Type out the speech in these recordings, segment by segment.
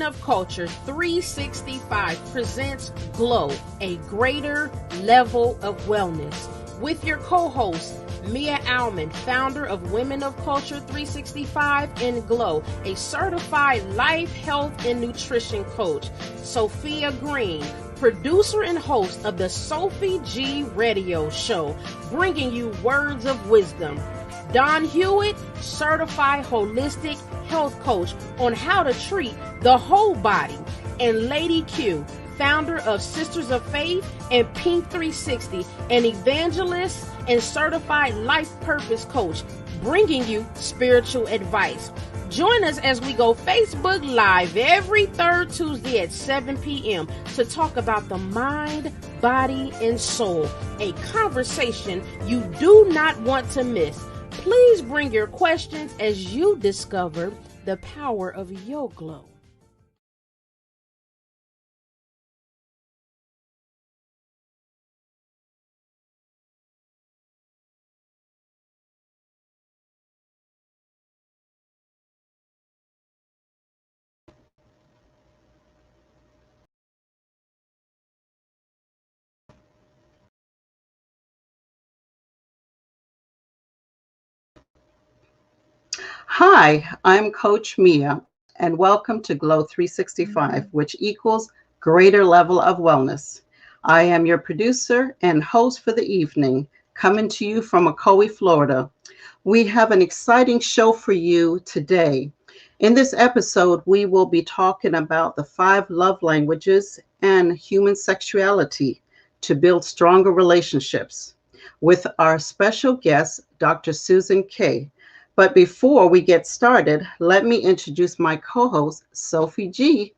Women of Culture 365 presents Glow, a greater level of wellness. With your co-host, Mia Allman, founder of Women of Culture 365 and Glow, a certified life, health, and nutrition coach. Sophia Green, producer and host of the Sophie G Radio Show, bringing you words of wisdom. Don Hewitt, certified holistic health coach on how to treat the whole body. And Lady Q, founder of Sisters of Faith and Pink 360, an evangelist and certified life purpose coach, bringing you spiritual advice. Join us as we go Facebook Live every third Tuesday at 7 p.m. to talk about the mind, body, and soul, a conversation you do not want to miss. Please bring your questions as you discover the power of your glow. Hi, I'm Coach Mia, and welcome to Glow 365, which equals greater level of wellness. I am your producer and host for the evening, coming to you from Ocoee, Florida. We have an exciting show for you today. In this episode, we will be talking about the 5 love languages and human sexuality to build stronger relationships with our special guest, Dr. Susan K. But before we get started, let me introduce my co-host, Sophie G.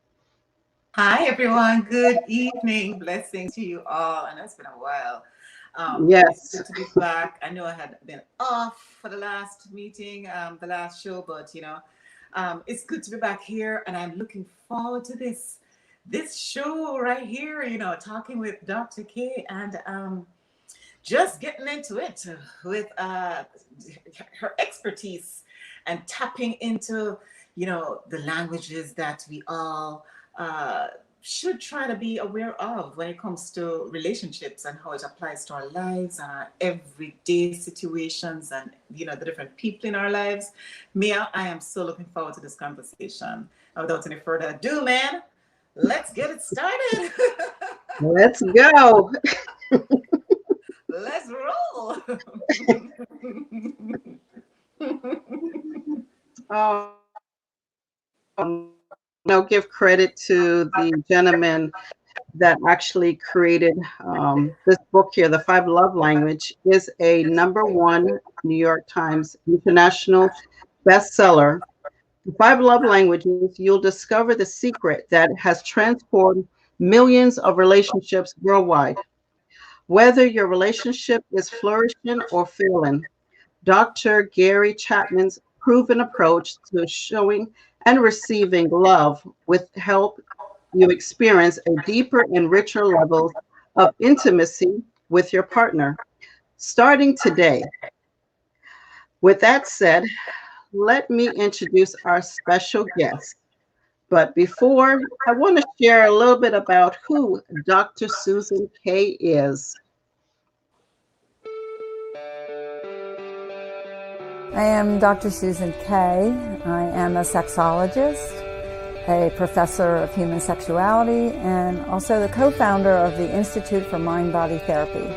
Hi, everyone. Good evening. Blessings to you all. I know it's been a while. Yes. It's good to be back. I know I had been off for the last meeting, the last show, but it's good to be back here, and I'm looking forward to this show right here. Talking with Dr. K and just getting into it with her expertise and tapping into, the languages that we all should try to be aware of when it comes to relationships and how it applies to our lives and our everyday situations and, the different people in our lives. Mia, I am so looking forward to this conversation. And without any further ado, man, let's get it started. Let's go. Let's roll. I'll give credit to the gentleman that actually created this book here. The 5 Love Language is a #1 New York Times international bestseller. The 5 Love Languages, you'll discover the secret that has transformed millions of relationships worldwide. Whether your relationship is flourishing or failing, Dr. Gary Chapman's proven approach to showing and receiving love will help you experience a deeper and richer level of intimacy with your partner, starting today. With that said, let me introduce our special guest. But before, I want to share a little bit about who Dr. Susan K. is. I am Dr. Susan K. I am a sexologist, a professor of human sexuality, and also the co-founder of the Institute for Mind-Body Therapy.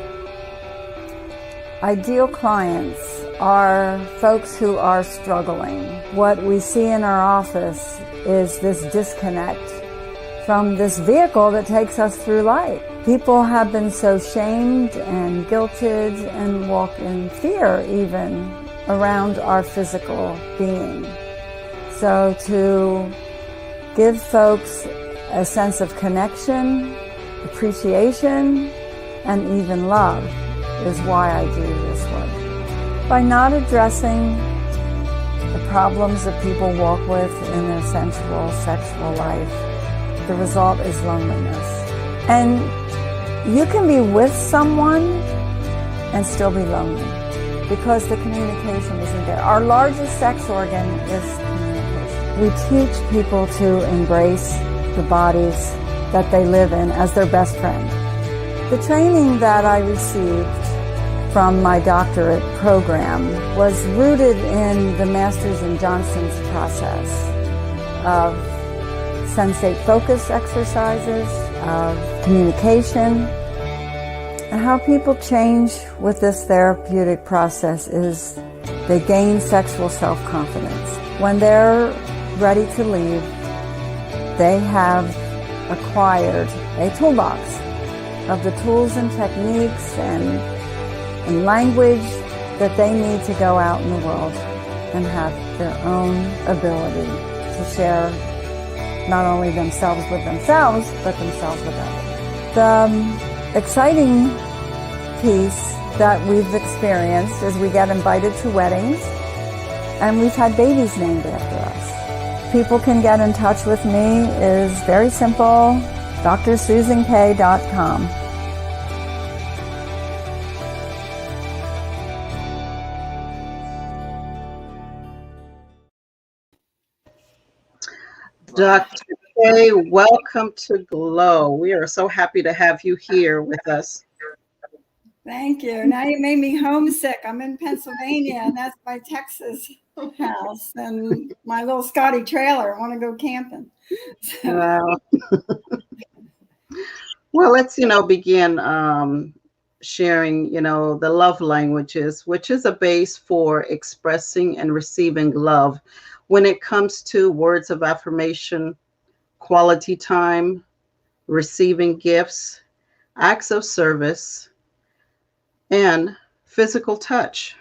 Ideal clients are folks who are struggling. What we see in our office is this disconnect from this vehicle that takes us through life. People have been so shamed and guilted and walk in fear even around our physical being. So to give folks a sense of connection, appreciation, and even love is why I do this work. By not addressing the problems that people walk with in their sensual, sexual life, the result is loneliness. And you can be with someone and still be lonely because the communication isn't there. Our largest sex organ is communication. We teach people to embrace the bodies that they live in as their best friend. The training that I received from my doctorate program was rooted in the Masters and Johnson's process of sensate focus exercises, of communication. And how people change with this therapeutic process is they gain sexual self-confidence. When they're ready to leave, they have acquired a toolbox of the tools and techniques and language that they need to go out in the world and have their own ability to share not only themselves with themselves, but themselves with others. The exciting piece that we've experienced is we get invited to weddings, and we've had babies named after us. People can get in touch with me is very simple, drsusank.com. Dr. K, welcome to Glow. We are so happy to have you here with us. Thank you. Now you made me homesick. I'm in Pennsylvania, and that's my Texas house and my little Scotty trailer. I want to go camping. Wow. Well, let's, begin sharing, the love languages, which is a base for expressing and receiving love when it comes to words of affirmation, quality time, receiving gifts, acts of service, and physical touch.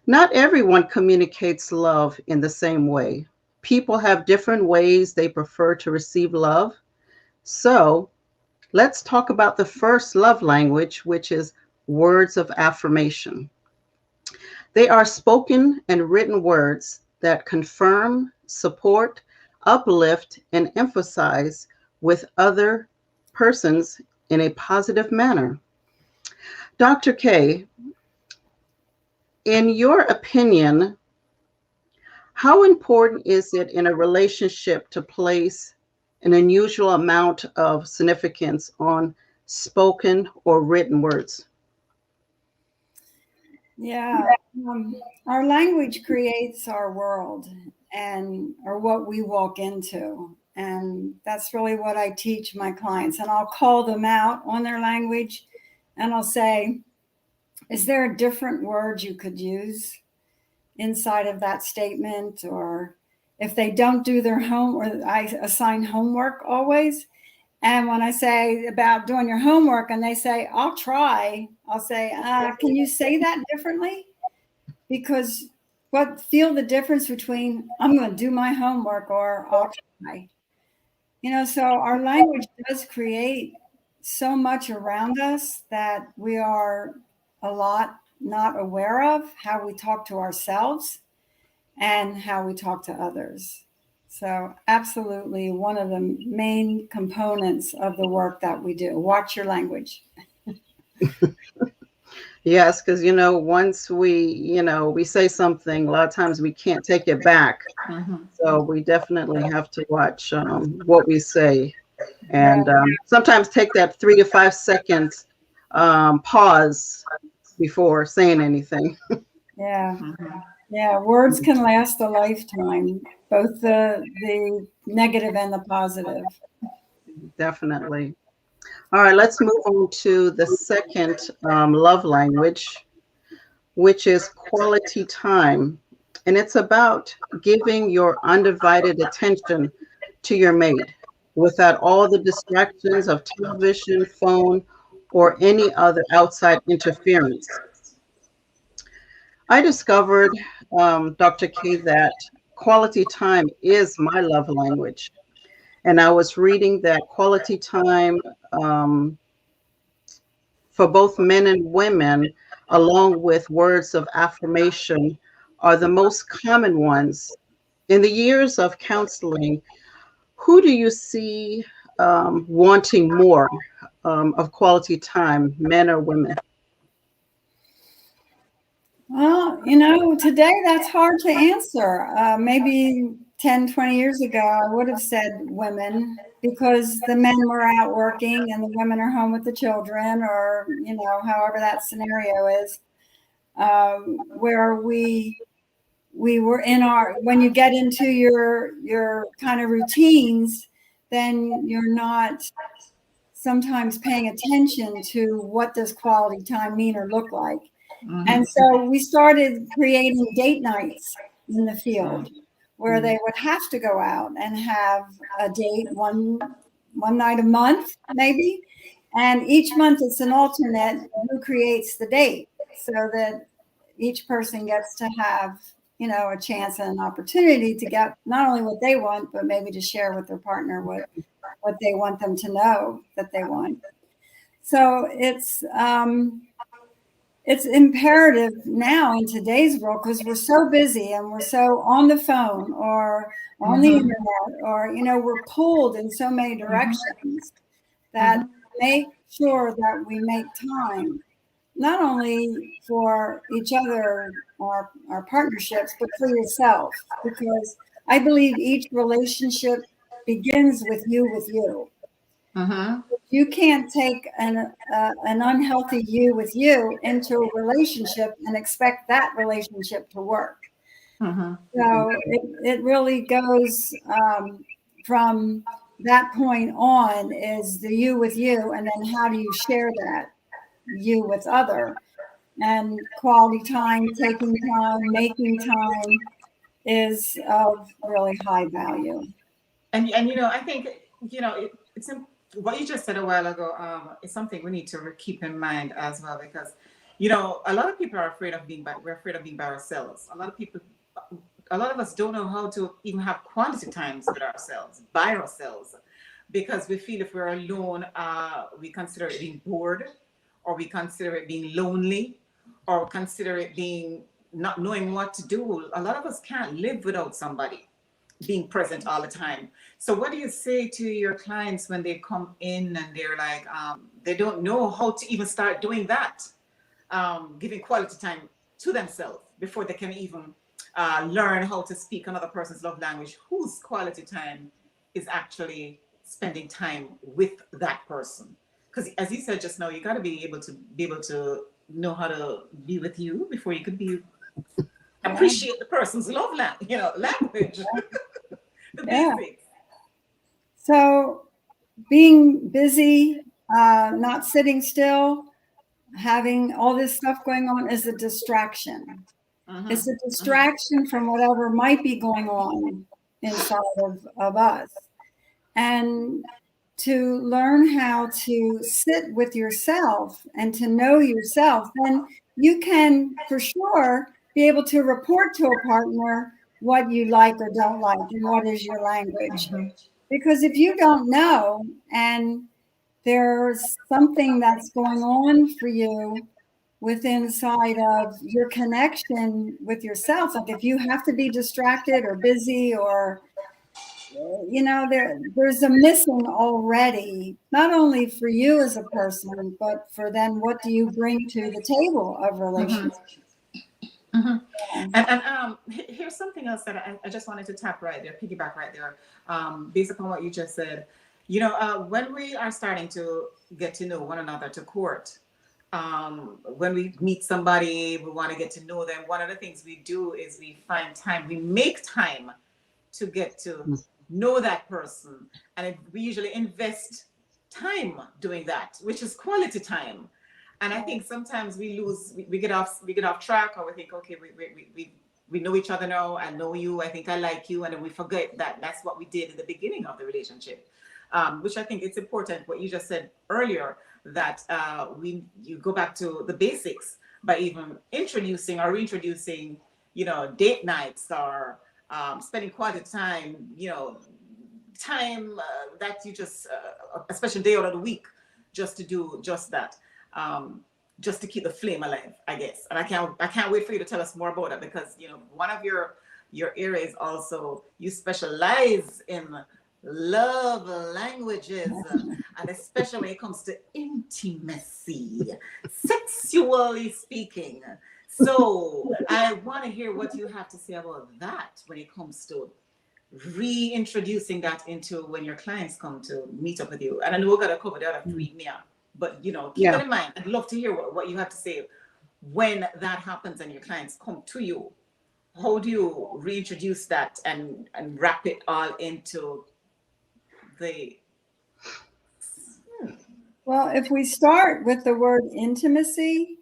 Not everyone communicates love in the same way. People have different ways they prefer to receive love. So let's talk about the first love language, which is words of affirmation. They are spoken and written words that confirm, support, uplift, and emphasize with other persons in a positive manner. Dr. K, in your opinion, how important is it in a relationship to place an unusual amount of significance on spoken or written words? Yeah, our language creates our world or what we walk into. And that's really what I teach my clients. And I'll call them out on their language, and I'll say, is there a different word you could use inside of that statement? Or if they don't do their I assign homework always. And when I say about doing your homework and they say, I'll try, I'll say, can you say that differently? Because feel the difference between I'm going to do my homework or I'll try. So our language does create so much around us that we are a lot not aware of, how we talk to ourselves and how we talk to others. So absolutely one of the main components of the work that we do. Watch your language. Yes, because, once we say something, a lot of times we can't take it back. Mm-hmm. So we definitely have to watch what we say. And sometimes take that 3 to 5 seconds pause before saying anything. Yeah. Yeah, words can last a lifetime, both the negative and the positive. Definitely. All right, let's move on to the second love language, which is quality time. And it's about giving your undivided attention to your mate without all the distractions of television, phone, or any other outside interference. I discovered, Dr. K, that quality time is my love language. And I was reading that quality time for both men and women, along with words of affirmation, are the most common ones. In the years of counseling, who do you see wanting more of quality time, men or women? Well, today that's hard to answer. Maybe 10, 20 years ago, I would have said women because the men were out working and the women are home with the children, or, however that scenario is, where we were when you get into your kind of routines, then you're not sometimes paying attention to what does quality time mean or look like. And so we started creating date nights in the field where they would have to go out and have a date one night a month, maybe. And each month it's an alternate who creates the date so that each person gets to have, a chance and an opportunity to get not only what they want, but maybe to share with their partner what they want them to know that they want. So it's imperative now in today's world because we're so busy and we're so on the phone or on the internet or, we're pulled in so many directions that make sure that we make time, not only for each other or our partnerships, but for yourself, because I believe each relationship begins with you. You can't take an unhealthy you with you into a relationship and expect that relationship to work. So it really goes from that point on is the you with you, and then how do you share that you with other? And quality time, taking time, making time is of really high value. And I think it's what you just said a while ago is something we need to keep in mind as well, because a lot of people are afraid of we're afraid of being by ourselves. A lot of us don't know how to even have quality times with ourselves, by ourselves, because we feel if we're alone, we consider it being bored, or we consider it being lonely, or consider it being not knowing what to do. A lot of us can't live without somebody being present all the time. So what do you say to your clients when they come in and they're like, they don't know how to even start doing that, giving quality time to themselves before they can even learn how to speak another person's love language, whose quality time is actually spending time with that person? Because as you said just now, you got to be able to know how to be with you before you could be appreciate the person's love language. The basics. So being busy, not sitting still, having all this stuff going on is a distraction. It's a distraction from whatever might be going on inside of us. And to learn how to sit with yourself and to know yourself, then you can for sure be able to report to a partner what you like or don't like and what is your language. Because if you don't know and there's something that's going on for you within inside of your connection with yourself, like if you have to be distracted or busy or there's a missing already, not only for you as a person, but for then what do you bring to the table of relationships? And here's something else that I just wanted to tap right there, piggyback right there, based upon what you just said. When we are starting to get to know one another to court, when we meet somebody, we want to get to know them. One of the things we do is we find time, we make time to get to know that person, and we usually invest time doing that, which is quality time. And I think sometimes we get off track, or we think, okay, we know each other now. I know you. I think I like you, and then we forget that that's what we did in the beginning of the relationship. Which I think it's important what you just said earlier, that you go back to the basics by even introducing or reintroducing, date nights or spending quality time, time that you just a special day out of the week just to do just that. Just to keep the flame alive, I guess. And I can't wait for you to tell us more about it, because one of your areas also, you specialize in love languages, and especially when it comes to intimacy, sexually speaking. So I want to hear what you have to say about that when it comes to reintroducing that into when your clients come to meet up with you. And I know we're going to cover the other three, Mia, but you know, keep that in mind. I'd love to hear what you have to say when that happens and your clients come to you. How do you reintroduce that and wrap it all into the... Well, if we start with the word intimacy,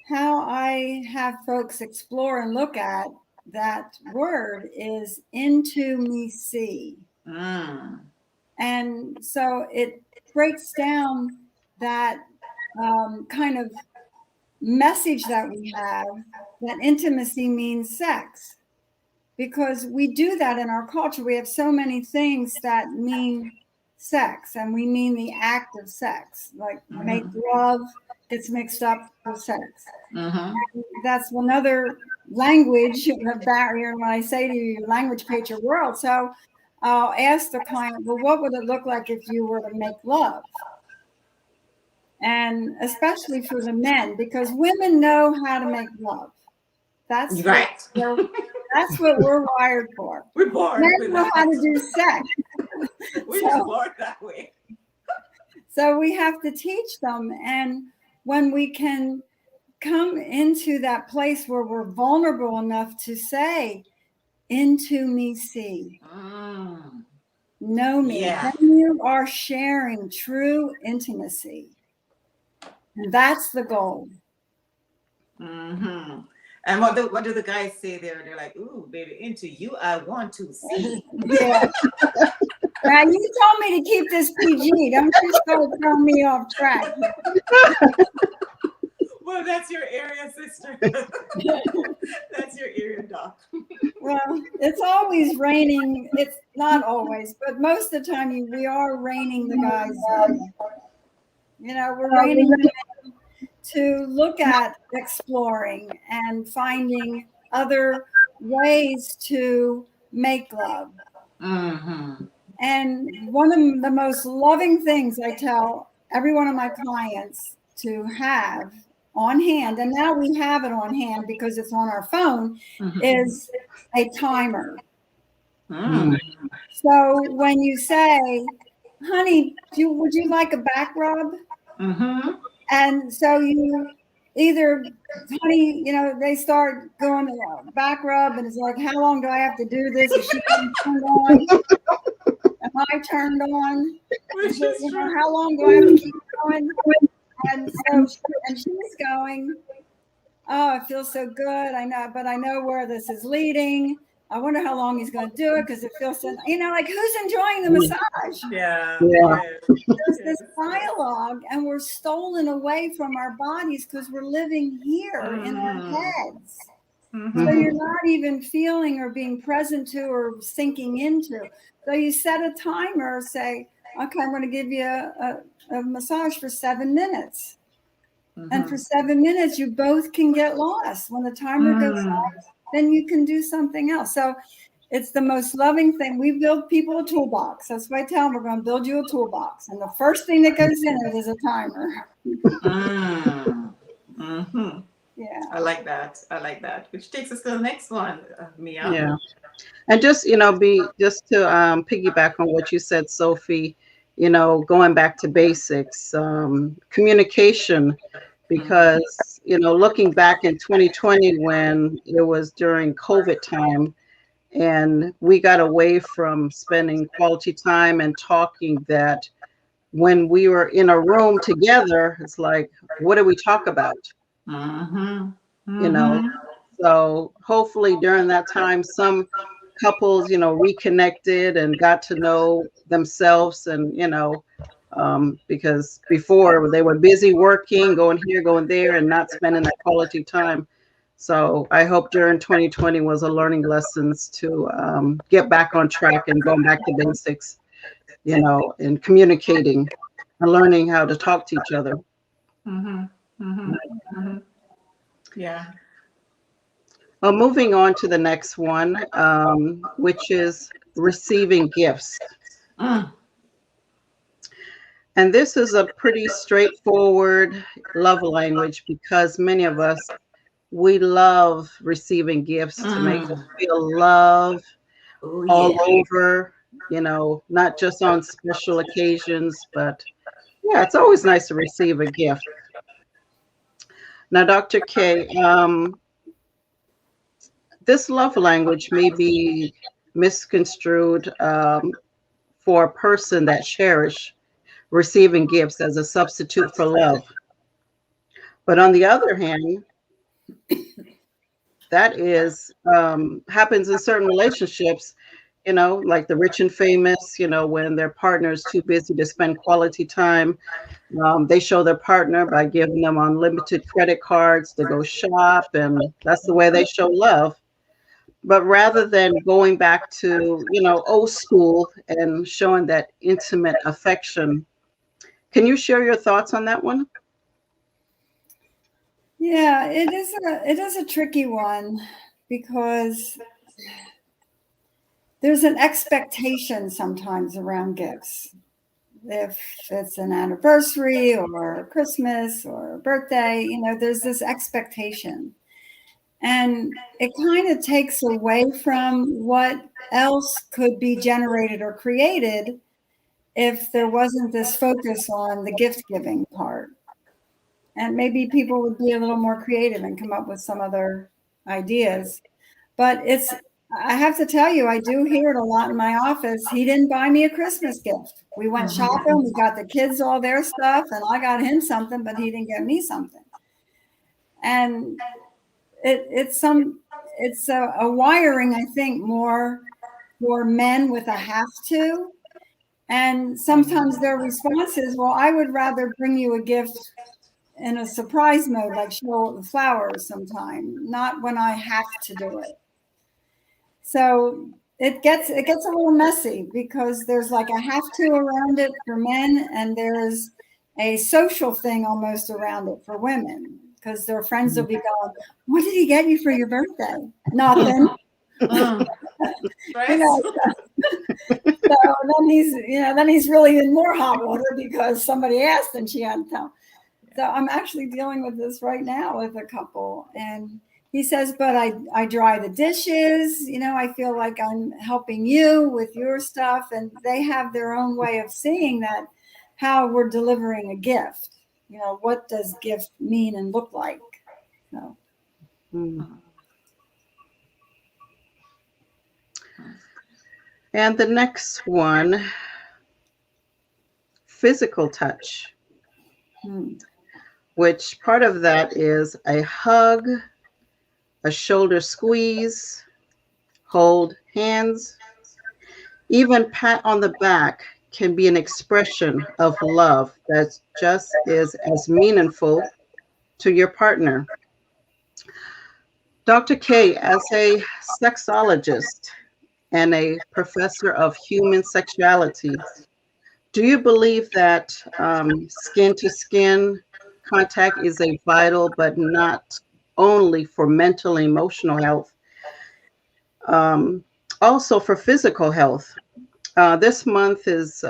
how I have folks explore and look at that word is into me see. And so it breaks down that kind of message that we have, that intimacy means sex, because we do that in our culture. We have so many things that mean sex, and we mean the act of sex, like make love gets mixed up with sex. That's another language barrier when I say to you, language creates your world. So I'll ask the client, well, what would it look like if you were to make love? And especially for the men, because women know how to make love. That's right. That's what we're wired for. We're born. Men know how to do sex. We're born that way. So we have to teach them. And when we can come into that place where we're vulnerable enough to say, into me see, know me, then you are sharing true intimacy. And that's the goal. And what do the guys say there? They're like, ooh, baby, into you I want to see. Yeah. Now, you told me to keep this PG. Don't you start throwing me off track. Well, that's your area, sister. That's your area, doc. Well, it's always raining. It's not always, but most of the time we are reining the guys in. You know, we're reining them in to look at exploring and finding other ways to make love. And one of the most loving things I tell every one of my clients to have on hand, and now we have it on hand because it's on our phone, is a timer. So when you say, honey, would you like a back rub? And so you either, honey, you know, they start going to back rub, and it's like, how long do I have to do this? Is she turned on? Am I turned on? You know, how long do I have to keep going? And so she's going, oh, it feels so good. I know, but I know where this is leading. I wonder how long he's going to do it because it feels so, you know, like who's enjoying the massage? There's this dialogue, and we're stolen away from our bodies because we're living here in our heads. So you're not even feeling or being present to or sinking into. So you set a timer, say, okay, I'm going to give you a massage for 7 minutes. And for 7 minutes, you both can get lost. When the timer goes off, then you can do something else. So it's the most loving thing. We build people a toolbox. That's why I tell them we're going to build you a toolbox. And the first thing that goes in it is a timer. Yeah. I like that. Which takes us to the next one, Mia. Yeah. And just, you know, just to piggyback on what you said, Sophie, you know, going back to basics, communication, because, you know, looking back in 2020 when it was during COVID time and we got away from spending quality time and talking, that when we were in a room together, it's like, what do we talk about? You know, so hopefully during that time, some couples, you know, reconnected and got to know themselves, and, you know, because before they were busy working, going here, going there, and not spending that quality time. So I hope during 2020 was a learning lessons to get back on track and going back to basics, you know, and communicating and learning how to talk to each other. Yeah. Well, moving on to the next one, which is receiving gifts. And this is a pretty straightforward love language because many of us, we love receiving gifts to make us feel love. Oh, all yeah. over, not just on special occasions, but yeah, it's always nice to receive a gift. Now, Dr. K, this love language may be misconstrued for a person that cherish receiving gifts as a substitute for love. But on the other hand, that is happens in certain relationships, like the rich and famous, when their partner is too busy to spend quality time. They show their partner by giving them unlimited credit cards to go shop, and that's the way they show love. But rather than going back to, old school and showing that intimate affection, can you share your thoughts on that one? Yeah, it is a tricky one because there's an expectation sometimes around gifts. If it's an anniversary or Christmas or birthday, there's this expectation. And it kind of takes away from what else could be generated or created if there wasn't this focus on the gift giving part. And maybe people would be a little more creative and come up with some other ideas. But I have to tell you, I do hear it a lot in my office. He didn't buy me a Christmas gift. We went shopping, we got the kids all their stuff, and I got him something, but he didn't get me something. And it's a wiring, I think, more for men with a have to. And sometimes their response is, well, I would rather bring you a gift in a surprise mode, like show the flowers sometime, not when I have to do it. So it gets a little messy because there's like a have to around it for men, and there's a social thing almost around it for women, because their friends will be going, "What did he get you for your birthday?" Nothing. Right. So then he's really in more hot water because somebody asked and she had to tell. So I'm actually dealing with this right now with a couple, and he says, but I dry the dishes, I feel like I'm helping you with your stuff. And they have their own way of seeing that, how we're delivering a gift. What does gift mean and look like? So. And the next one, physical touch, which part of that is a hug, a shoulder squeeze, hold hands, even pat on the back can be an expression of love that just is as meaningful to your partner. Dr. K, as a sexologist and a professor of human sexuality, do you believe that skin to skin contact is a vital, but not only for mental and emotional health, also for physical health? This month is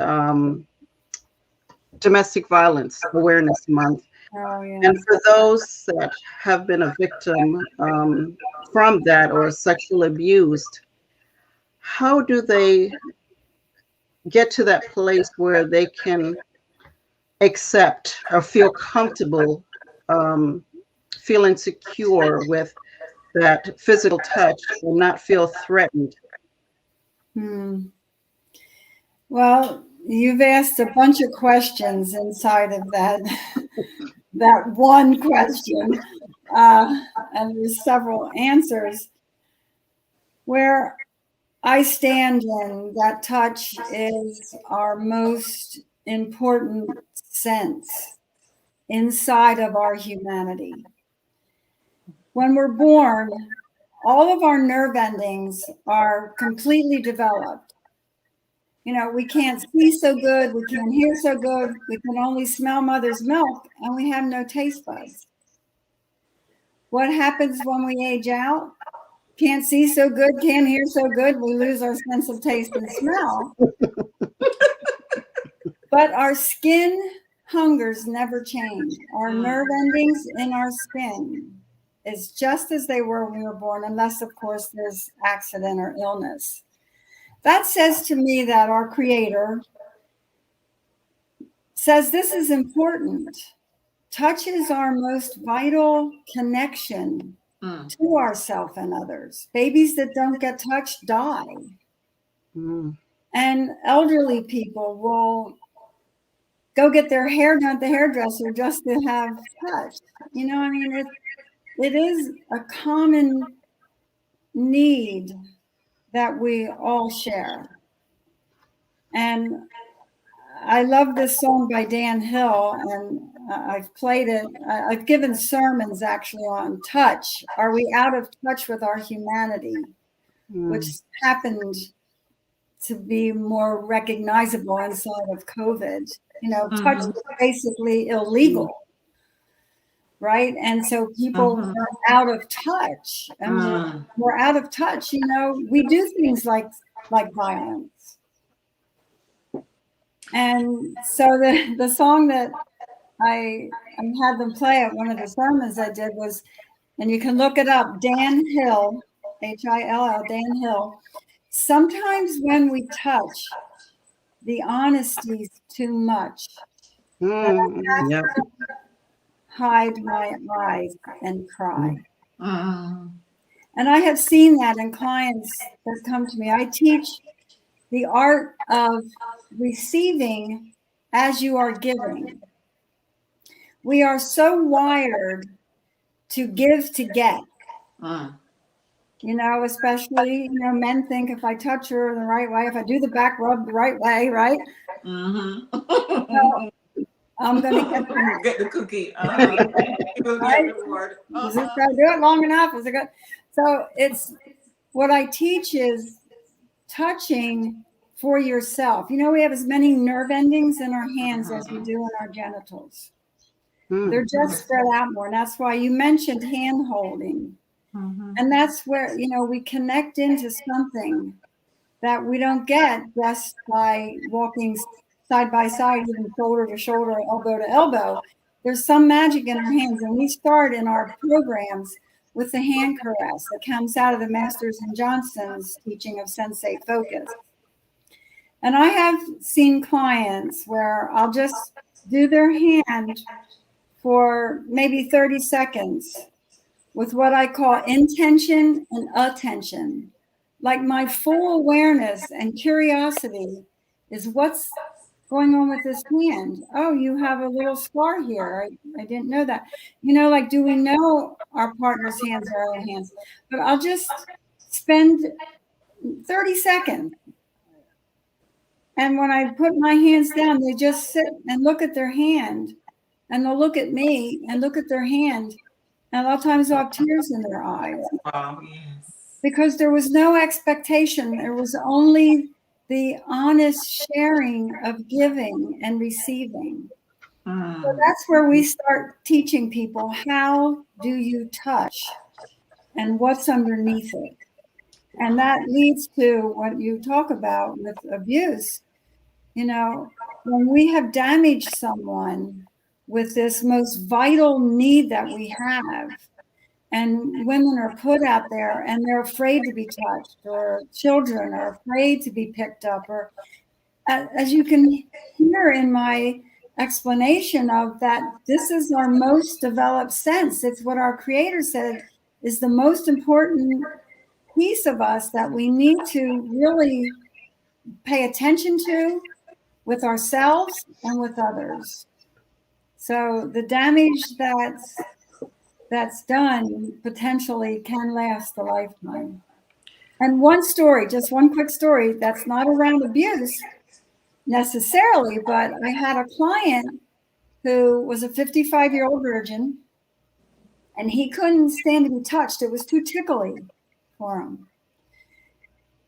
Domestic Violence Awareness Month. Oh, yeah. And for those that have been a victim from that or sexually abused, how do they get to that place where they can accept or feel comfortable, feeling secure with that physical touch and not feel threatened? Well, you've asked a bunch of questions inside of that one question, and there's several answers. Where I stand in that, touch is our most important sense inside of our humanity. When we're born, all of our nerve endings are completely developed. We can't see so good, we can't hear so good, we can only smell mother's milk, and we have no taste buds. What happens when we age out? Can't see so good, can't hear so good, we lose our sense of taste and smell. But our skin hungers never change. Our nerve endings in our skin is just as they were when we were born, unless, of course, there's accident or illness. That says to me that our Creator says this is important. Touch is our most vital connection to ourselves and others. Babies that don't get touched die. And elderly people will go get their hair done at the hairdresser just to have touch. You know, I mean, it is a common need that we all share. And I love this song by Dan Hill, and I've played it. I've given sermons actually on touch. Are we out of touch with our humanity? Which happened to be more recognizable inside of COVID. You know, touch is basically illegal, right? And so people are out of touch, and we're out of touch. You know, we do things like violence. And so the song that I had them play at one of the sermons I did was, and you can look it up, Dan Hill, Hill, Dan Hill. Sometimes when we touch, the honesty's too much. I have to hide my eyes and cry. And I have seen that in clients that come to me. I teach the art of receiving as you are giving. We are so wired to give to get. You know, especially, you know, men think if I touch her the right way, if I do the back rub the right way, right? So I'm going to get the cookie. Right? Is it going to do it long enough? Is it good? So it's what I teach is touching for yourself. You know, we have as many nerve endings in our hands as we do in our genitals. They're just spread out more. And that's why you mentioned hand holding. And that's where, you know, we connect into something that we don't get just by walking side by side, even shoulder to shoulder, elbow to elbow. There's some magic in our hands. And we start in our programs with the hand caress that comes out of the Masters and Johnson's teaching of sensate focus. And I have seen clients where I'll just do their hand for maybe 30 seconds with what I call intention and attention. Like my full awareness and curiosity is what's going on with this hand. Oh, you have a little scar here. I didn't know that. You know, like, do we know our partner's hands or our hands? But I'll just spend 30 seconds. And when I put my hands down, they just sit and look at their hand. And they'll look at me and look at their hand. And a lot of times they'll have tears in their eyes. Wow, yes. Because there was no expectation. There was only the honest sharing of giving and receiving. So that's where we start teaching people, how do you touch and what's underneath it? And that leads to what you talk about with abuse. You know, when we have damaged someone with this most vital need that we have, and women are put out there and they're afraid to be touched, or children are afraid to be picked up, or as you can hear in my explanation of that, this is our most developed sense. It's what our Creator said is the most important piece of us that we need to really pay attention to with ourselves and with others. So the damage that's done potentially can last a lifetime. And one story, just one quick story, that's not around abuse necessarily, but I had a client who was a 55-year-old virgin, and he couldn't stand to be touched. It was too tickly for him.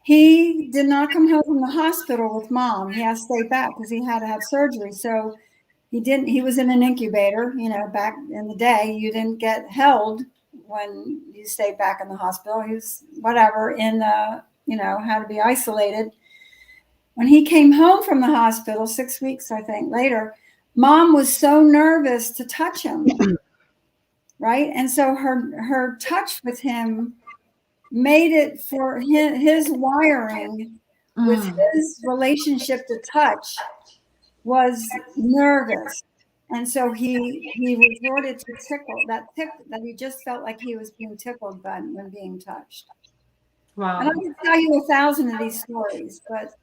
He did not come home from the hospital with mom. He had to stay back because he had to have surgery. So he was in an incubator. You know, back in the day, you didn't get held when you stayed back in the hospital. He was whatever had to be isolated. When he came home from the hospital 6 weeks, I think, later, mom was so nervous to touch him, right? And so her touch with him made it for his wiring with his relationship to touch was nervous. And so he resorted to that he just felt like he was being tickled by when being touched. Wow. And I can tell you 1,000 of these stories, but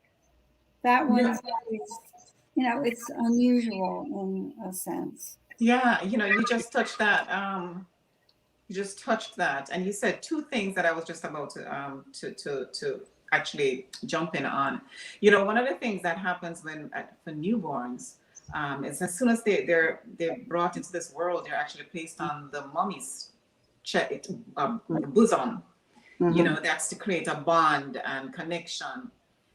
that one's always, it's unusual in a sense. Yeah, you just touched that. You just touched that, and you said two things that I was just about to actually jump in on. One of the things that happens for newborns is as soon as they're brought into this world, they're actually placed on the mommy's bosom. That's to create a bond and connection.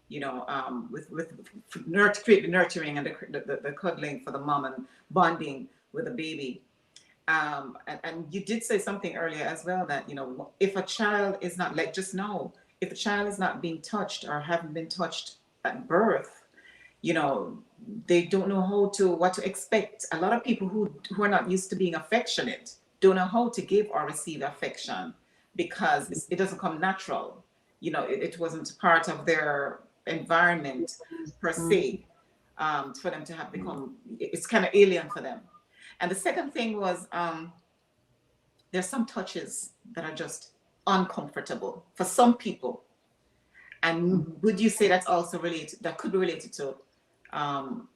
Create the nurturing and the cuddling for the mom and bonding with the baby. And you did say something earlier as well that, if a child is not, like, just know, if a child is not being touched or haven't been touched at birth, they don't know what to expect. A lot of people who are not used to being affectionate don't know how to give or receive affection because it doesn't come natural. It wasn't part of their environment per se, for them to have become, it's kind of alien for them. And the second thing was, there's some touches that are just uncomfortable for some people. And would you say that's also that could be related to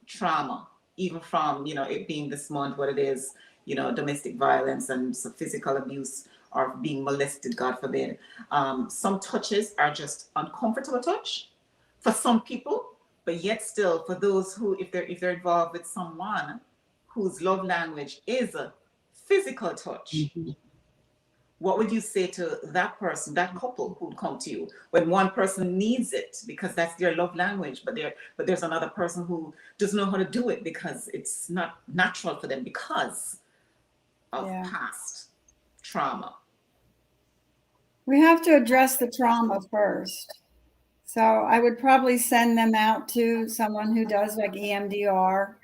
trauma, even from, it being this month, what it is, domestic violence and some physical abuse or being molested, God forbid. Some touches are just uncomfortable touch for some people, but yet still for those who, if they're involved with someone whose love language is a physical touch, what would you say to that person, that couple who'd come to you when one person needs it because that's their love language, but there's another person who doesn't know how to do it because it's not natural for them because of past trauma? We have to address the trauma first. So I would probably send them out to someone who does like EMDR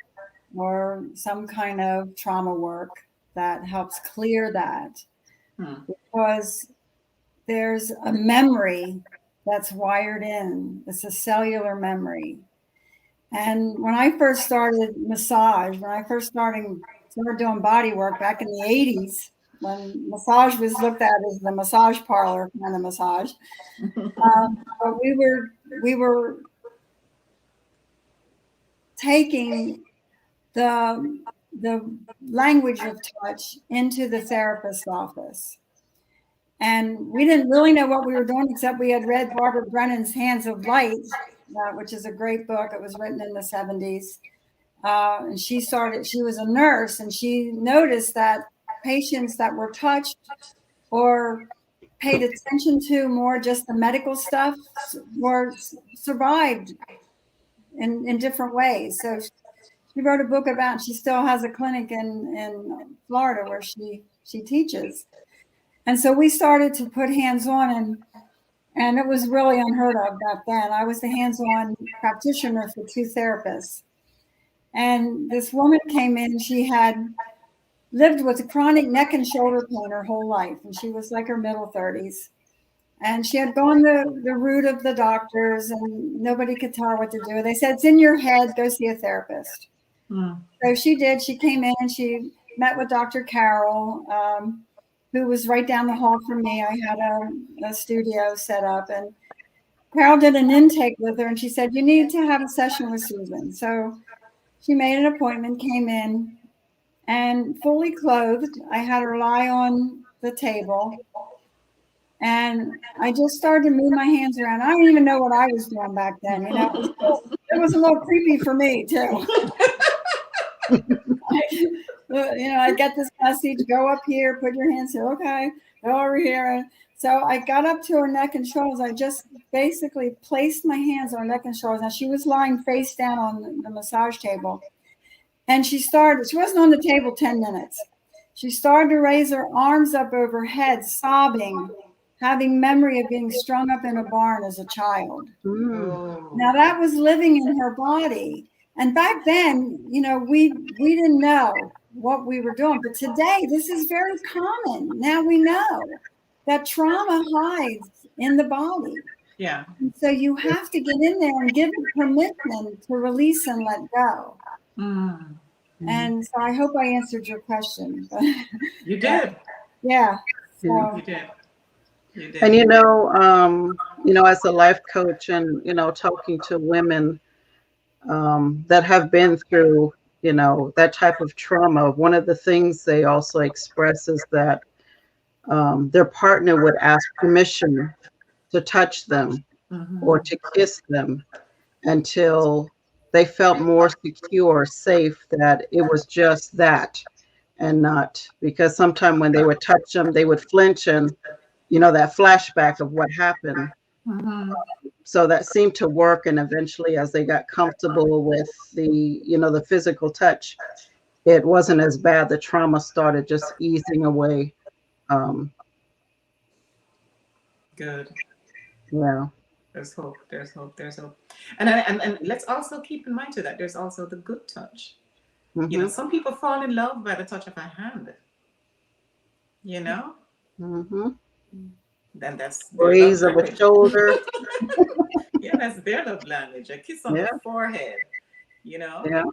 or some kind of trauma work that helps clear that. Because there's a memory that's wired in. It's a cellular memory. And when I first started massage, when I first started doing body work back in the 80s, when massage was looked at as the massage parlor kind of massage, but we were taking the language of touch into the therapist's office. And we didn't really know what we were doing, except we had read Barbara Brennan's Hands of Light, which is a great book. It was written in the 70s. And she was a nurse, and she noticed that patients that were touched or paid attention to more just the medical stuff survived in different ways. So she wrote a book about, she still has a clinic in Florida where she teaches. And so we started to put hands-on, and it was really unheard of back then. I was the hands-on practitioner for two therapists. And this woman came in, she had lived with a chronic neck and shoulder pain her whole life. And she was like her middle 30s. And she had gone the route of the doctors, and nobody could tell her what to do. They said, it's in your head, go see a therapist. So she did. She came in and she met with Dr. Carol, who was right down the hall from me. I had a studio set up, and Carol did an intake with her, and she said, you need to have a session with Susan. So she made an appointment, came in, and fully clothed. I had her lie on the table, and I just started to move my hands around. I didn't even know what I was doing back then. It was a little creepy for me too. I get this message, go up here, put your hands here, okay, go over here. So I got up to her neck and shoulders. I just basically placed my hands on her neck and shoulders. Now she was lying face down on the massage table. And she wasn't on the table 10 minutes. She started to raise her arms up over her head, sobbing, having memory of being strung up in a barn as a child. Now that was living in her body. And back then, we didn't know what we were doing. But today, this is very common. Now we know that trauma hides in the body. Yeah. So you have to get in there and give it permission to release and let go. Mm. And so I hope I answered your question. But You did. yeah. Yeah. So You did. You did. And as a life coach and talking to women that have been through that type of trauma, one of the things they also express is that their partner would ask permission to touch them or to kiss them until they felt more secure, safe, that it was just that and not, because sometimes when they would touch them, they would flinch and, that flashback of what happened. Mhm. So that seemed to work. And eventually, as they got comfortable with the physical touch, it wasn't as bad. The trauma started just easing away. Um, Good. yeah. There's hope. There's hope. There's hope. And let's also keep in mind too that there's also the good touch. Mm-hmm. Some people fall in love by the touch of a hand. Mm-hmm. Then that's their love Raise of a language. shoulder. Yeah, that's their love language. A kiss on Yeah. the forehead. Yeah.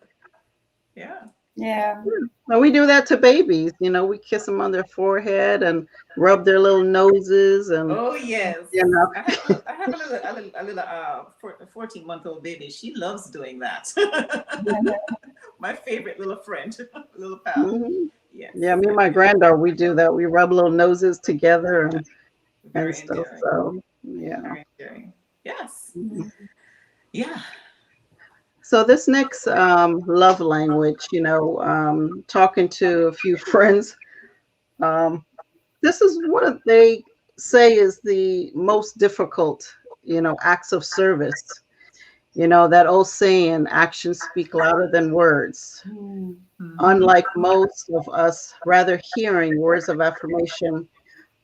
Yeah. yeah. Well, we do that to babies. We kiss them on their forehead and rub their little noses and Oh yes. you know. I have a 14-month-old baby. She loves doing that. My favorite little friend, little pal. Mhm. Yes. Yeah, me and my granddaughter, we do that. We rub little noses together and Very stuff. endearing. So yeah. Very endearing. Yes. Mhm. Yeah. So this next love language, talking to a few friends, this is what they say is the most difficult, acts of service. That old saying, actions speak louder than words. Hmm. Unlike most of us, rather hearing words of affirmation,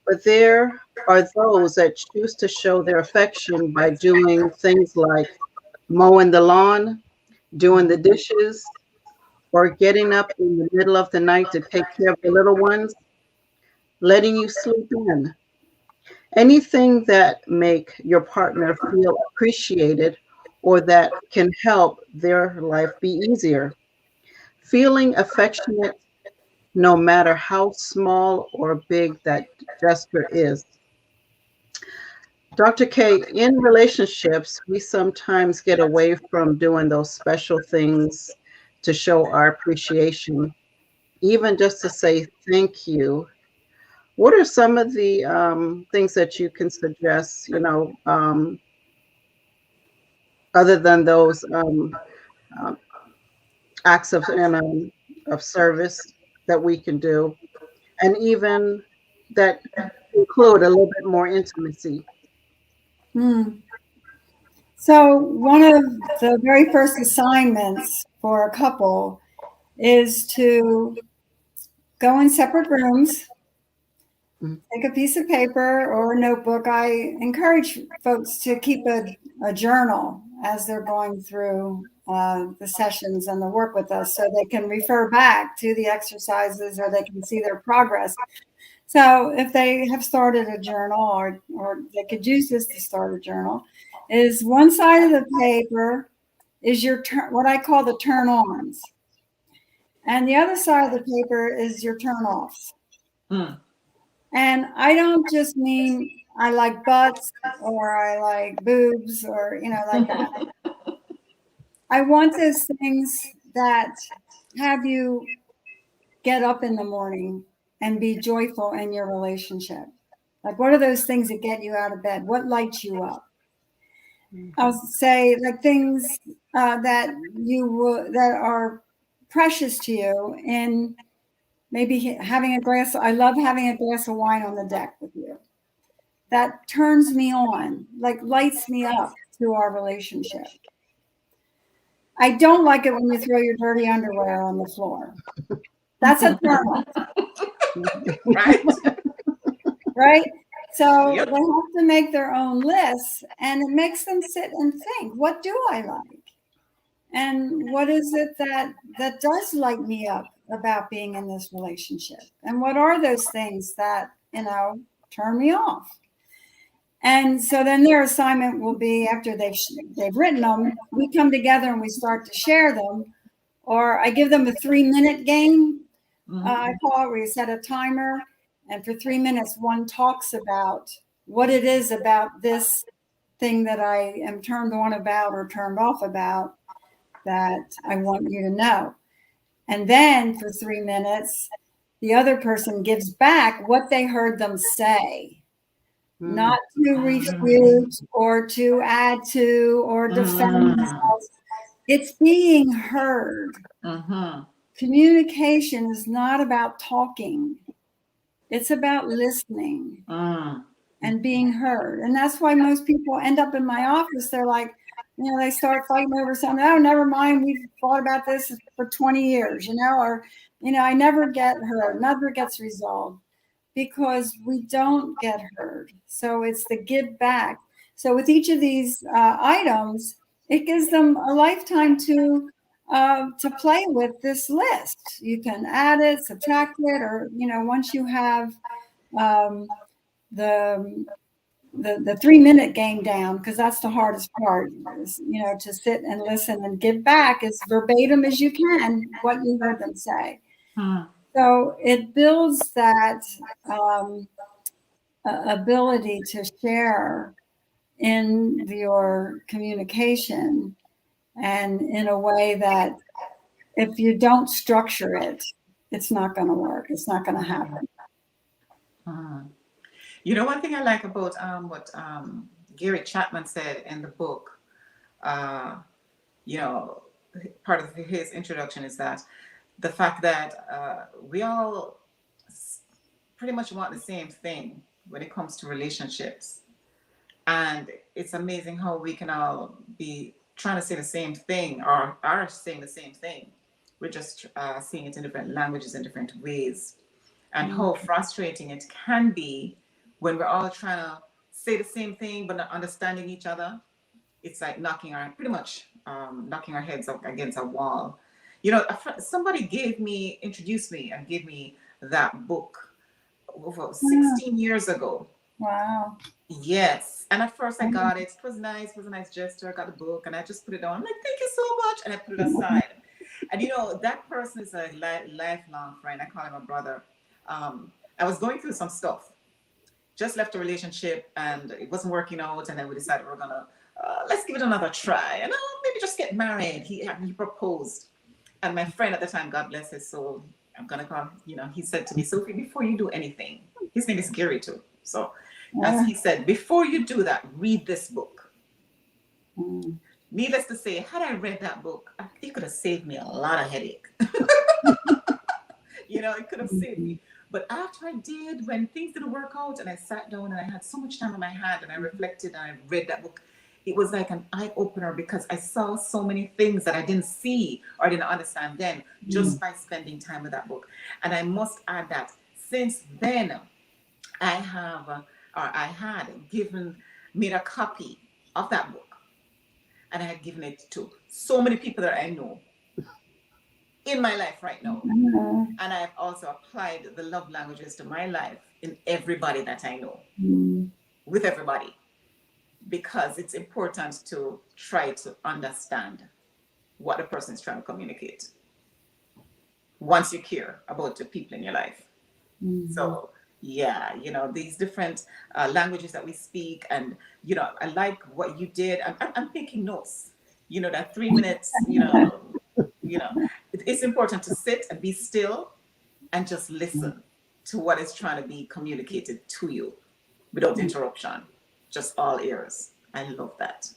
but there are those that choose to show their affection by doing things like mowing the lawn, doing the dishes, or getting up in the middle of the night to take care of the little ones, letting you sleep in. Anything that make your partner feel appreciated or that can help their life be easier. Feeling affectionate no matter how small or big that gesture is. Dr. K, in relationships, we sometimes get away from doing those special things to show our appreciation, even just to say thank you. What are some of the things that you can suggest, other than those um, acts of service that we can do, and even that include a little bit more intimacy? Hmm. So one of the very first assignments for a couple is to go in separate rooms, Mhm. take a piece of paper or a notebook. I encourage folks to keep a journal as they're going through the sessions and the work with us so they can refer back to the exercises or they can see their progress. So if they have started a journal or they could use this to start a journal, is one side of the paper is your turn, what I call the turn ons. And the other side of the paper is your turn offs. Mm. And I don't just mean I like butts or I like boobs or, like that. I want those things that have you get up in the morning and be joyful in your relationship. Like, what are those things that get you out of bed? What lights you up? I'll say like things that that are precious to you, and maybe having a glass. I love having a glass of wine on the deck with you. That turns me on, like lights me up to our relationship. I don't like it when you throw your dirty underwear on the floor. That's a turn off. Right. Right? So Yep. they have to make their own lists, and it makes them sit and think, what do I like? And what is it that does light me up about being in this relationship? And what are those things that, turn me off? And so then their assignment will be, after they've written them, we come together and we start to share them. Or I give them a 3-minute game. I call it, where you set a timer, and for 3 minutes, one talks about what it is about this thing that I am turned on about or turned off about that I want you to know. And then for 3 minutes, the other person gives back what they heard them say, not to refute or to add to or defend themselves. It's being heard. Communication is not about talking. It's about listening and being heard. And that's why most people end up in my office. They're like, they start fighting over something. Oh, never mind. We've thought about this for 20 years, or, I never get heard, never gets resolved, because we don't get heard. So it's the give back. So with each of these items, it gives them a lifetime to play with this list. You can add it, subtract it, or once you have the 3-minute game down, because that's the hardest part, is, to sit and listen and give back as verbatim as you can what you heard them say. So it builds that ability to share in your communication, and in a way that if you don't structure it, it's not going to work. It's not going to happen. One thing I like about what Gary Chapman said in the book, part of his introduction is that the fact that we all pretty much want the same thing when it comes to relationships. And it's amazing how we can all be trying to say the same thing, or are saying the same thing. We're just seeing it in different languages, in different ways. And how frustrating it can be when we're all trying to say the same thing but not understanding each other. It's like knocking our heads up against a wall. Somebody introduced me and gave me that book over 16 years ago. Wow. Yes. And at first I got it. It was nice. It was a nice gesture. I got the book and I just put it down. I'm like, thank you so much. And I put it aside. And that person is a lifelong friend. I call him a brother. I was going through some stuff. Just left a relationship and it wasn't working out. And then we decided we're going to, let's give it another try. And maybe just get married. He proposed. And my friend at the time, God bless his soul, I'm going to call, he said to me, Sophie, before you do anything, his name is Gary too. So as he said, before you do that, read this book. Needless to say, had I read that book, it could have saved me a lot of headache. It could have saved me. But after I did, when things didn't work out and I sat down and I had so much time on my hand and I reflected and I read that book, it was like an eye-opener, because I saw so many things that I didn't see or didn't understand then just by spending time with that book. And I must add that since then, I had made a copy of that book, and I had given it to so many people that I know in my life right now. And I've also applied the love languages to my life in everybody that I know, with everybody, because it's important to try to understand what the person is trying to communicate once you care about the people in your life. So these different languages that we speak, and I like what you did. I'm taking notes. That 3 minutes. It's important to sit and be still and just listen to what is trying to be communicated to you without interruption. Just all ears. I love that.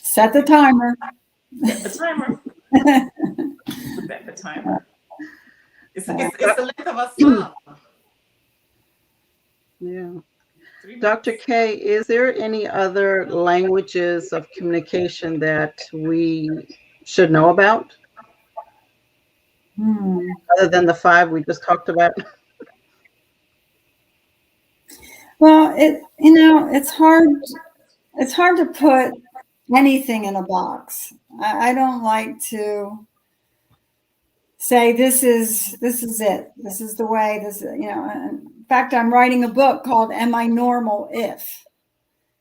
Set the timer. Set the timer. Set the timer. It's the length of a song. Yeah. Dr. K, is there any other languages of communication that we should know about? Other than the 5 we just talked about? Well, it's hard to put anything in a box. I don't like to say, this is it. This is the way. This, in fact, I'm writing a book called "Am I Normal If?"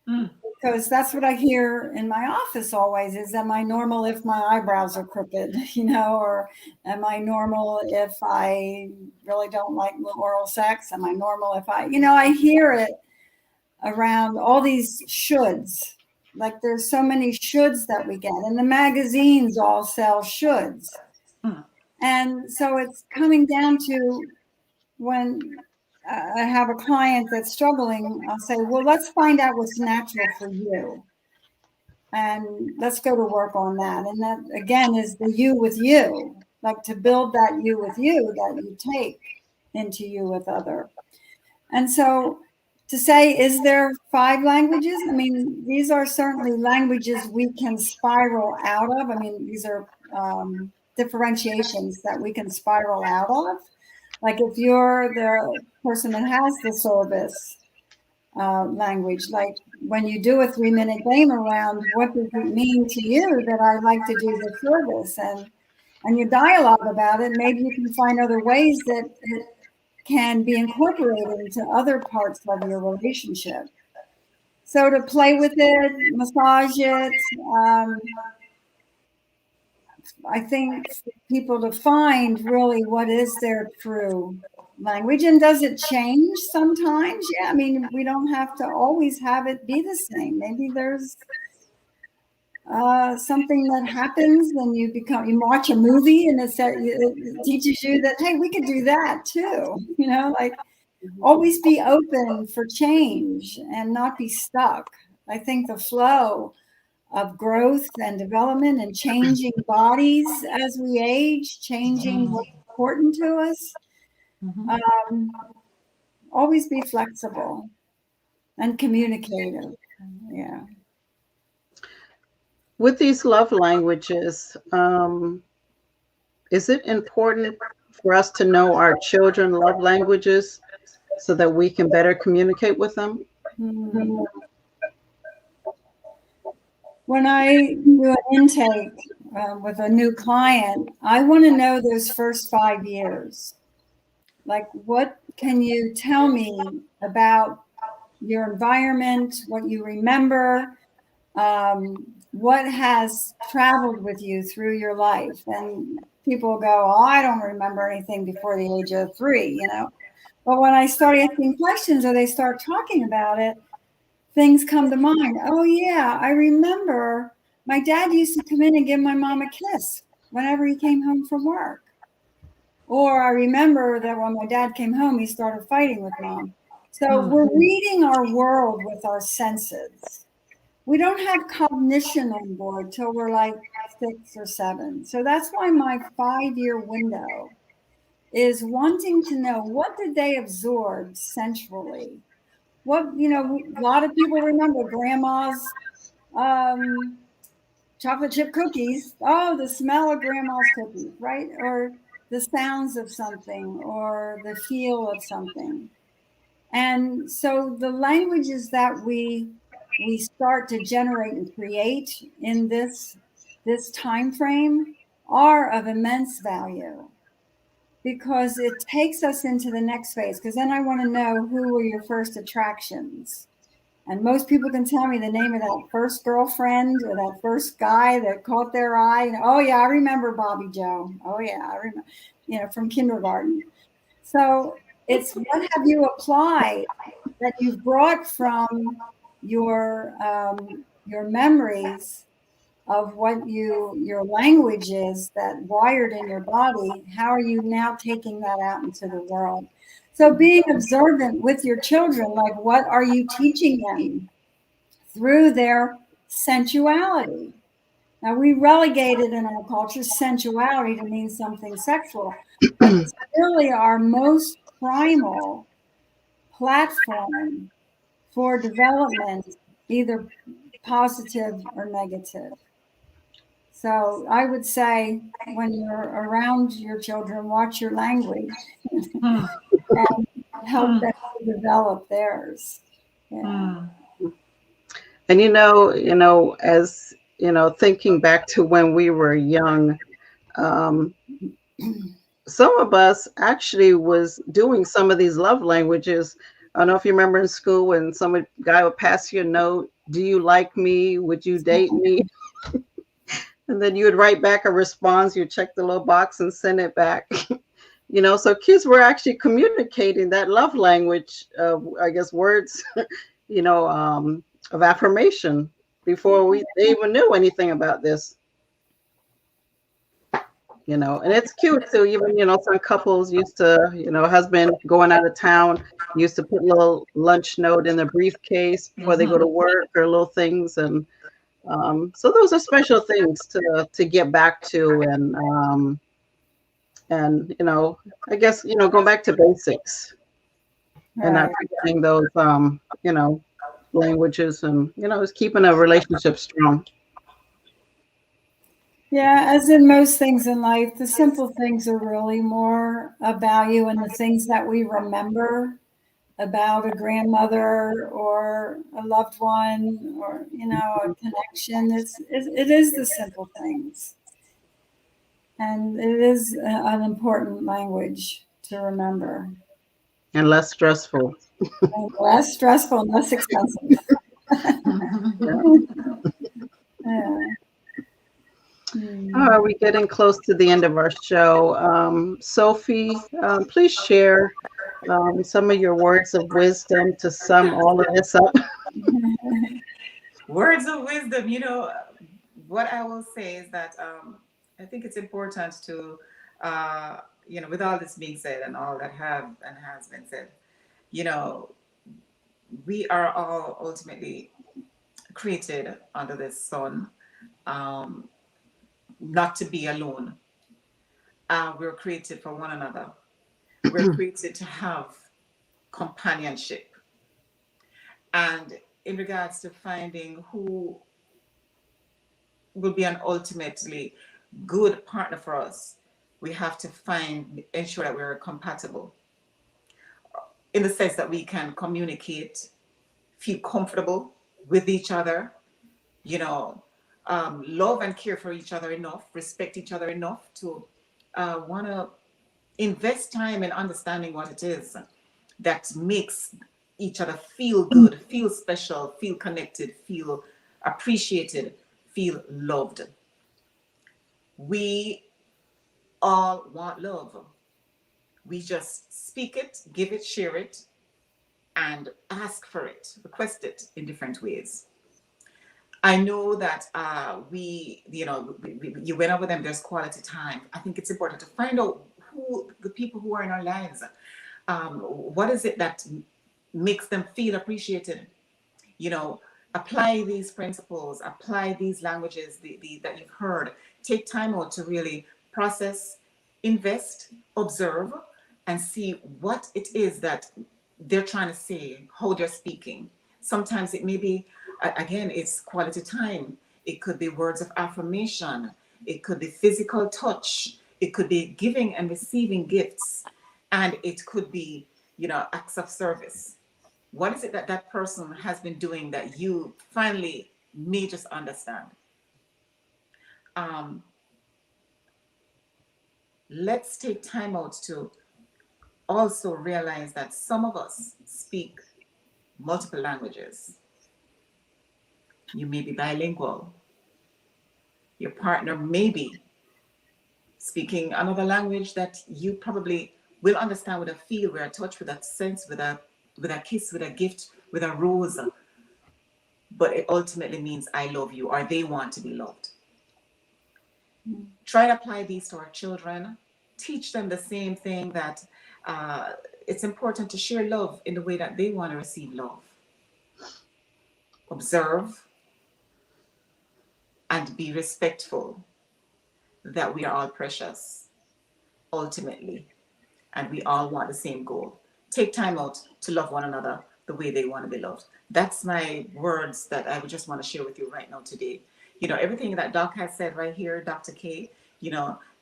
Because that's what I hear in my office always is, am I normal if my eyebrows are crooked, or am I normal if I really don't like oral sex? Am I normal if I hear it around all these shoulds. Like there's so many shoulds that we get, and the magazines all sell shoulds. And so it's coming down to when I have a client that's struggling, I'll say, well, let's find out what's natural for you. And let's go to work on that. And that, again, is the you with you, like to build that you with you that you take into you with other. And so to say, is there 5 languages? I mean, these are certainly languages we can spiral out of. I mean, these are differentiations that we can spiral out of. Like if you're the person that has the service language, like when you do a 3-minute game around, what does it mean to you that I like to do the service? And you dialogue about it, maybe you can find other ways that it can be incorporated into other parts of your relationship. So to play with it, massage it, I think for people to find really what is their true language, and does it change sometimes? Yeah, I mean, we don't have to always have it be the same. Maybe there's something that happens and you watch a movie and it teaches you that, hey, we could do that too. Like always be open for change and not be stuck. I think the flow of growth and development and changing bodies as we age, changing what's important to us. Always be flexible and communicative. Yeah. With these love languages, is it important for us to know our children's love languages so that we can better communicate with them? When I do an intake with a new client, I want to know those first 5 years. Like, what can you tell me about your environment, what you remember, what has traveled with you through your life? And people go, oh, I don't remember anything before the age of 3, But when I start asking questions or they start talking about it, things come to mind. Oh, yeah, I remember my dad used to come in and give my mom a kiss whenever he came home from work. Or I remember that when my dad came home, he started fighting with mom. So we're reading our world with our senses. We don't have cognition on board till we're like 6 or 7. So that's why my 5-year window is wanting to know, what did they absorb sensually? What, a lot of people remember grandma's chocolate chip cookies. Oh, the smell of grandma's cookies, right? Or the sounds of something or the feel of something. And so the languages that we start to generate and create in this time frame are of immense value, because it takes us into the next phase. Because then I want to know, who were your first attractions? And most people can tell me the name of that first girlfriend or that first guy that caught their eye. Oh yeah, I remember Bobby Joe. Oh yeah, I remember, from kindergarten. So it's, what have you applied that you've brought from your memories of what your language is that wired in your body? How are you now taking that out into the world? So being observant with your children, like, what are you teaching them through their sensuality? Now, we relegated in our culture sensuality to mean something sexual, but it's really our most primal platform for development, either positive or negative. So I would say, when you're around your children, watch your language and help them to develop theirs. Yeah. And as thinking back to when we were young, some of us actually was doing some of these love languages. I don't know if you remember in school when some guy would pass you a note, do you like me? Would you date me? And then you would write back a response, you check the little box and send it back. So kids were actually communicating that love language of, I guess, words, of affirmation before they even knew anything about this. And it's cute too. Even, some couples used to, husband going out of town used to put a little lunch note in the briefcase before they go to work or little things. And so those are special things to get back to. And I guess, going back to basics and not forgetting those, languages and, just keeping a relationship strong. Yeah, as in most things in life, the simple things are really more of value, and the things that we remember about a grandmother or a loved one or, a connection. It is the simple things. And it is an important language to remember. And less stressful. And less stressful and less expensive. Yeah. Are we getting close to the end of our show? Sophie, please share some of your words of wisdom to sum all of this up. Words of wisdom, what I will say is that I think it's important to, with all this being said and all that have and has been said, we are all ultimately created under this sun, not to be alone. We're created for one another. We're created to have companionship. And in regards to finding who will be an ultimately good partner for us, we have to ensure that we're compatible in the sense that we can communicate, feel comfortable with each other, love and care for each other enough, respect each other enough to want to invest time in understanding what it is that makes each other feel good, feel special, feel connected, feel appreciated, feel loved. We all want love. We just speak it, give it, share it, and ask for it, request it in different ways. I know that you went over them, there's quality time. I think it's important to find out who the people who are in our lives, what is it that makes them feel appreciated? Apply these principles, apply these languages that you've heard. Take time out to really process, invest, observe, and see what it is that they're trying to say, how they're speaking. Sometimes it may be, again, it's quality time. It could be words of affirmation. It could be physical touch. It could be giving and receiving gifts. And it could be, acts of service. What is it that person has been doing that you finally may just understand? Let's take time out to also realize that some of us speak multiple languages. You may be bilingual. Your partner may be speaking another language that you probably will understand with a feel, with a touch, with a sense, with a kiss, with a gift, with a rose. But it ultimately means I love you, or they want to be loved. Try to apply these to our children. Teach them the same thing, that it's important to share love in the way that they want to receive love. Observe and be respectful that we are all precious, ultimately, and we all want the same goal. Take time out to love one another the way they want to be loved. That's my words that I would just want to share with you right now today. Everything that Doc has said right here, Dr. K,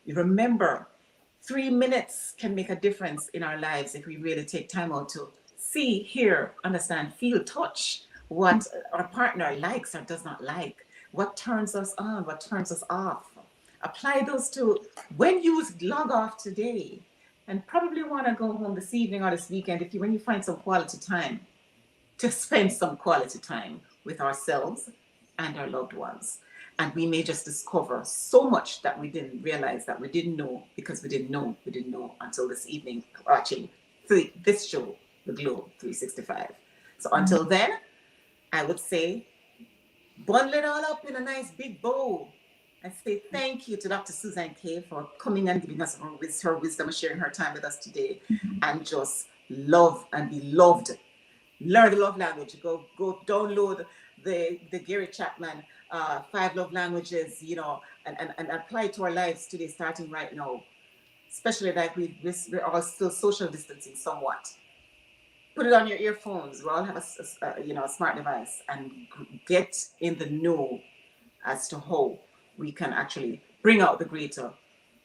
remember, 3 minutes can make a difference in our lives if we really take time out to see, hear, understand, feel, touch what our partner likes or does not like, what turns us on, what turns us off, Apply those to when you log off today, and probably want to go home this evening or this weekend. When you find some quality time, to spend some quality time with ourselves and our loved ones. And we may just discover so much that we didn't realize, that we didn't know, because we didn't know until this evening watching this show, The Glow 365. So until then, I would say bundle it all up in a nice big bowl and say thank you to Dr. Susan Kay for coming and giving us her wisdom and sharing her time with us today. And just love and be loved. Learn the love language. Go download the Gary Chapman 5 love languages, and apply it to our lives today, starting right now. Especially like we're all still social distancing somewhat. Put it on your earphones. We all have a smart device, and get in the know as to how we can actually bring out the greater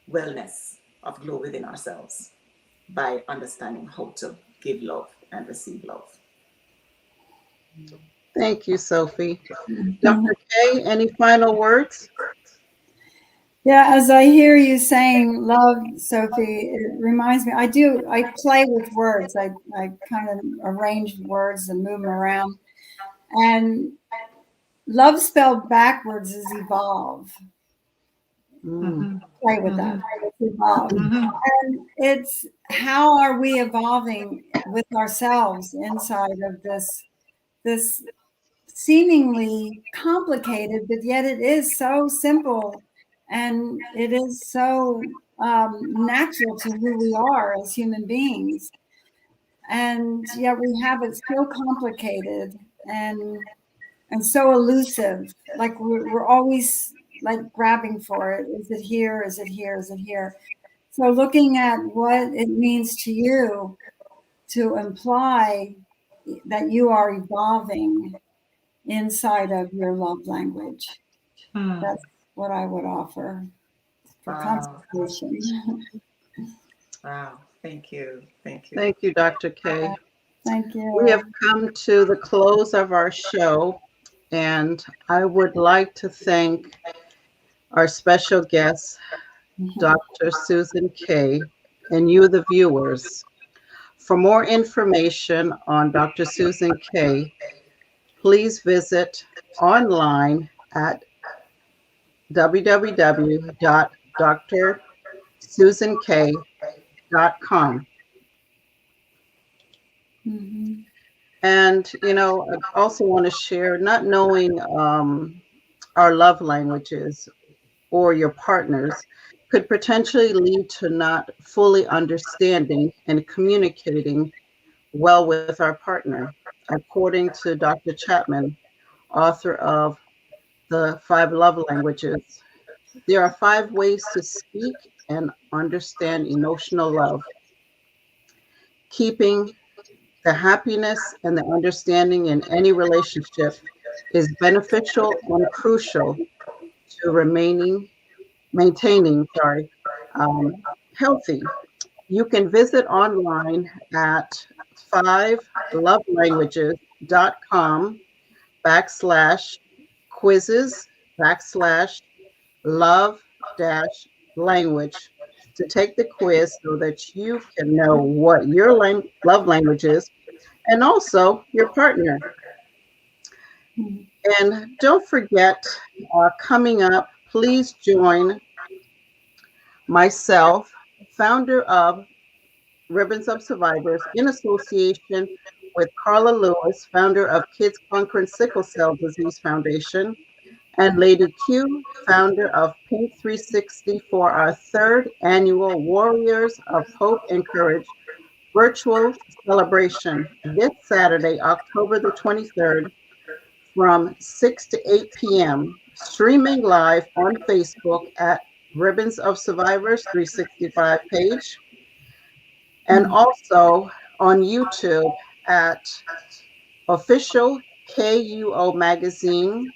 wellness of glow within ourselves by understanding how to give love and receive love. Thank you, Sophie. Dr. K, any final words? Yeah, as I hear you saying love, Sophie, it reminds me, I play with words. I kind of arrange words and move them around. And love spelled backwards is evolve. Play with that. It's evolve. And it's how are we evolving with ourselves inside of this seemingly complicated, but yet it is so simple, and it is so natural to who we are as human beings. And yet we have it so complicated and so elusive. Like we're always like grabbing for it. Is it here? Is it here? Is it here? So looking at what it means to you to imply that you are evolving inside of your love language. That's what I would offer for consultation. Wow. Thank you. Thank you, Dr. K. Thank you. We have come to the close of our show, and I would like to thank our special guest, Dr. Susan Kay, and you, the viewers. For more information on Dr. Susan Kay, please visit online at www.drsusankay.com. And, I also want to share, not knowing our love languages or your partners could potentially lead to not fully understanding and communicating well with our partner. According to Dr. Chapman, author of the 5 love languages, there are 5 ways to speak and understand emotional love. Keeping the happiness and the understanding in any relationship is beneficial and crucial to maintaining healthy. You can visit online at 5lovelanguages.com/quizzes/love-language to take the quiz so that you can know what your love language is and also your partner. And don't forget, coming up, please join myself, founder of Ribbons of Survivors, in association with Carla Lewis, founder of Kids Conquering Sickle Cell Disease Foundation, and Lady Q, founder of Pink 360, for our 3rd annual Warriors of Hope and Courage virtual celebration this Saturday, October the 23rd, from 6 to 8 p.m., streaming live on Facebook at Ribbons of Survivors 365 page, and also on YouTube at Official KUO Magazine.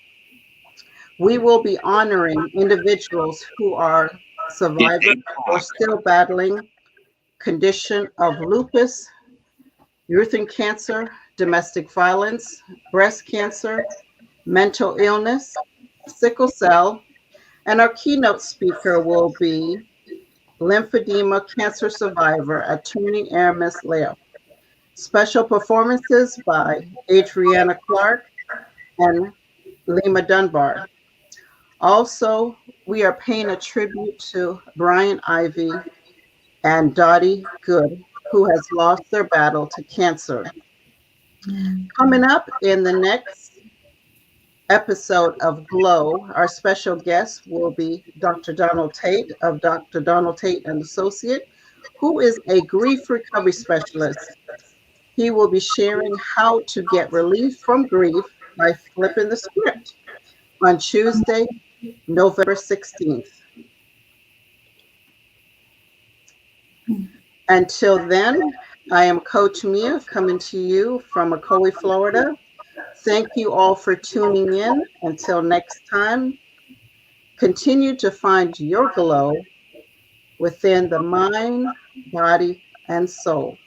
We will be honoring individuals who are survivors or still battling condition of lupus, uterine cancer, domestic violence, breast cancer, mental illness, sickle cell, And our keynote speaker will be lymphedema cancer survivor, attorney Aramis Leo. Special performances by Adriana Clark and Lima Dunbar. Also, we are paying a tribute to Brian Ivy and Dottie Good, who has lost their battle to cancer. Coming up in the next episode of Glow, our special guest will be Dr. Donald Tate of Dr. Donald Tate and Associate, who is a grief recovery specialist. He will be sharing how to get relief from grief by flipping the script on Tuesday, November 16th. Until then, I am Coach Mia coming to you from Ocoee, Florida. Thank you all for tuning in. Until next time, continue to find your glow within the mind, body, and soul.